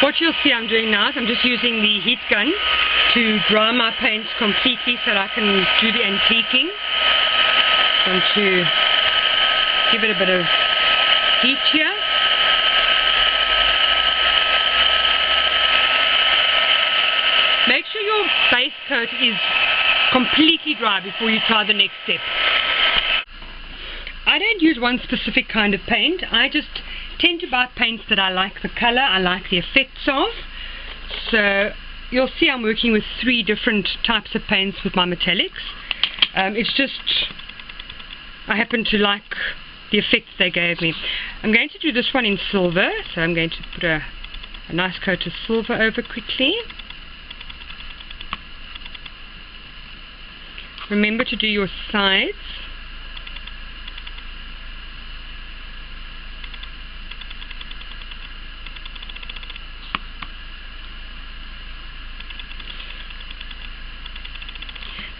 What you'll see I'm doing now is I'm just using the heat gun to dry my paints completely so that I can do the antiquing. I want to give it a bit of heat here. Make sure your base coat is completely dry before you try the next step. I don't use one specific kind of paint. I just tend to buy paints that I like the color, I like the effects of. So you'll see I'm working with 3 different types of paints with my metallics. It's just I happen to like the effects they gave me. I'm going to do this one in silver, so I'm going to put a nice coat of silver over quickly. Remember to do your sides.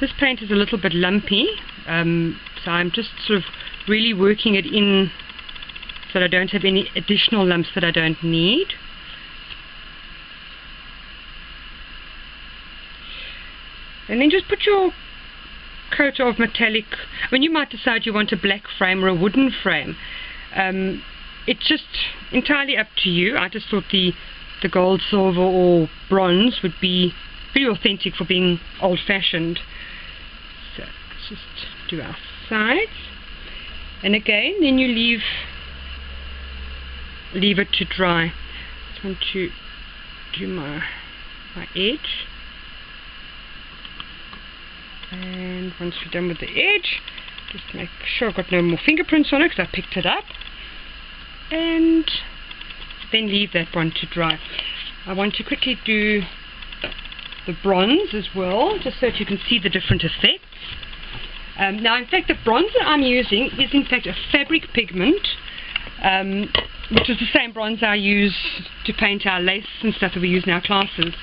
This paint is a little bit lumpy, so I'm just sort of really working it in so that I don't have any additional lumps that I don't need. And then just put your coat of metallic. When you might decide you want a black frame or a wooden frame, it's just entirely up to you. I just thought the gold, silver or bronze would be very authentic for being old-fashioned. So let's just do our sides, and again then you leave it to dry. Just want to do my edge, and once we're done with the edge, just make sure I've got no more fingerprints on it because I picked it up, and then leave that one to dry. I want to quickly do the bronze as well, just so that you can see the different effects. Now in fact the bronze that I'm using is in fact a fabric pigment, which is the same bronze I use to paint our lace and stuff that we use in our classes.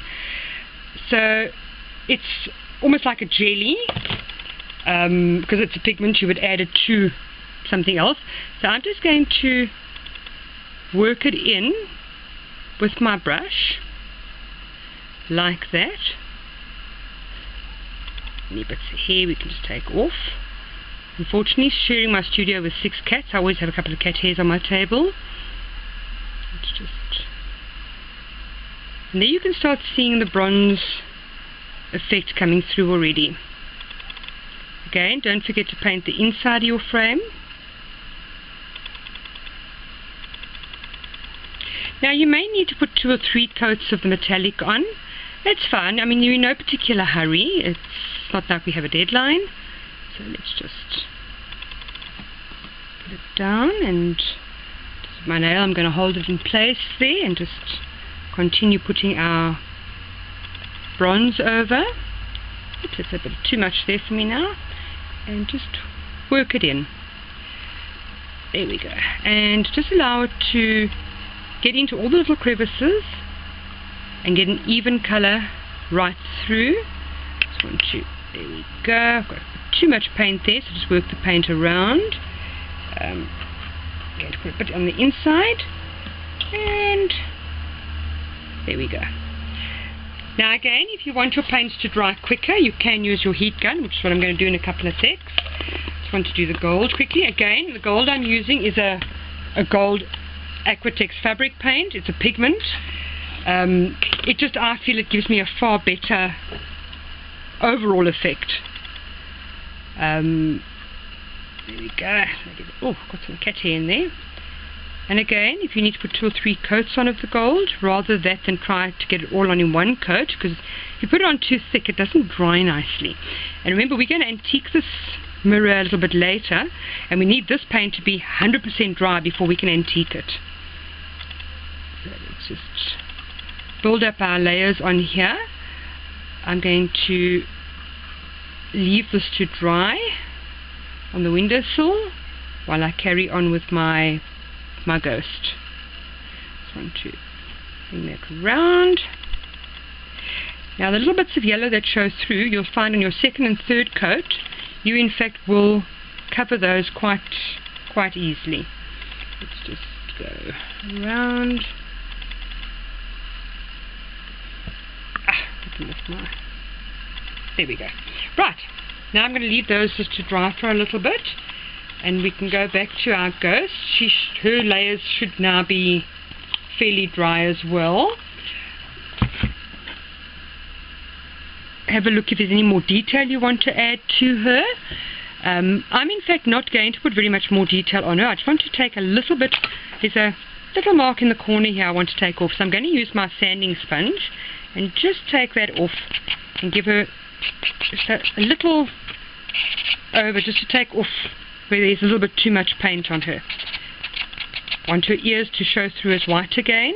So it's almost like a jelly, because it's a pigment you would add it to something else. So I'm just going to work it in with my brush like that. Any bits of hair we can just take off. Unfortunately, sharing my studio with 6 cats, I always have a couple of cat hairs on my table. Let's just, and there you can start seeing the bronze effect coming through already. Again, don't forget to paint the inside of your frame. Now you may need to put 2 or 3 coats of the metallic on. That's fine. I mean, you're in no particular hurry. It's not like we have a deadline. So let's just put it down, and with my nail I'm going to hold it in place there and just continue putting our bronze over. Oops, it's a bit too much there for me now. And just work it in. There we go. And just allow it to get into all the little crevices and get an even color right through. Just want to, there we go. I've got too much paint there, so just work the paint around. Going to put a bit on the inside, and there we go. Now again, if you want your paints to dry quicker, you can use your heat gun, which is what I'm going to do in a couple of secs. Just want to do the gold quickly. Again, the gold I'm using is a gold Aquatex fabric paint. It's a pigment. It just, I feel it gives me a far better overall effect. There we go. Oh, got some cat hair in there. And again, if you need to put 2 or 3 coats on of the gold, rather that than try to get it all on in one coat, because if you put it on too thick, it doesn't dry nicely. And remember, we're going to antique this mirror a little bit later, and we need this paint to be 100% dry before we can antique it. So let's just build up our layers on here. I'm going to leave this to dry on the windowsill while I carry on with my ghost. Just want to bring that around. Now the little bits of yellow that show through, you'll find on your second and third coat, you in fact will cover those quite easily. Let's just go around. to lift my... There we go. Right, now I'm going to leave those just to dry for a little bit, and we can go back to our ghost. Her layers should now be fairly dry as well. Have a look if there's any more detail you want to add to her. I'm in fact not going to put very much more detail on her. I just want to take a little bit. There's a little mark in the corner here I want to take off, so I'm going to use my sanding sponge and just take that off and give her just a little over, just to take off where there's a little bit too much paint on her. I want her ears to show through as white again,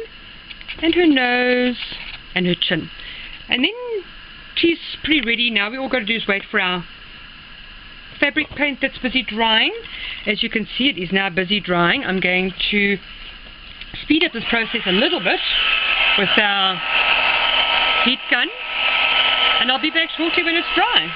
and her nose and her chin. And then she's pretty ready now. All we've got to do is wait for our fabric paint that's busy drying. As you can see, it is now busy drying. I'm going to speed up this process a little bit with our heat gun, and I'll be back shortly when it's dry.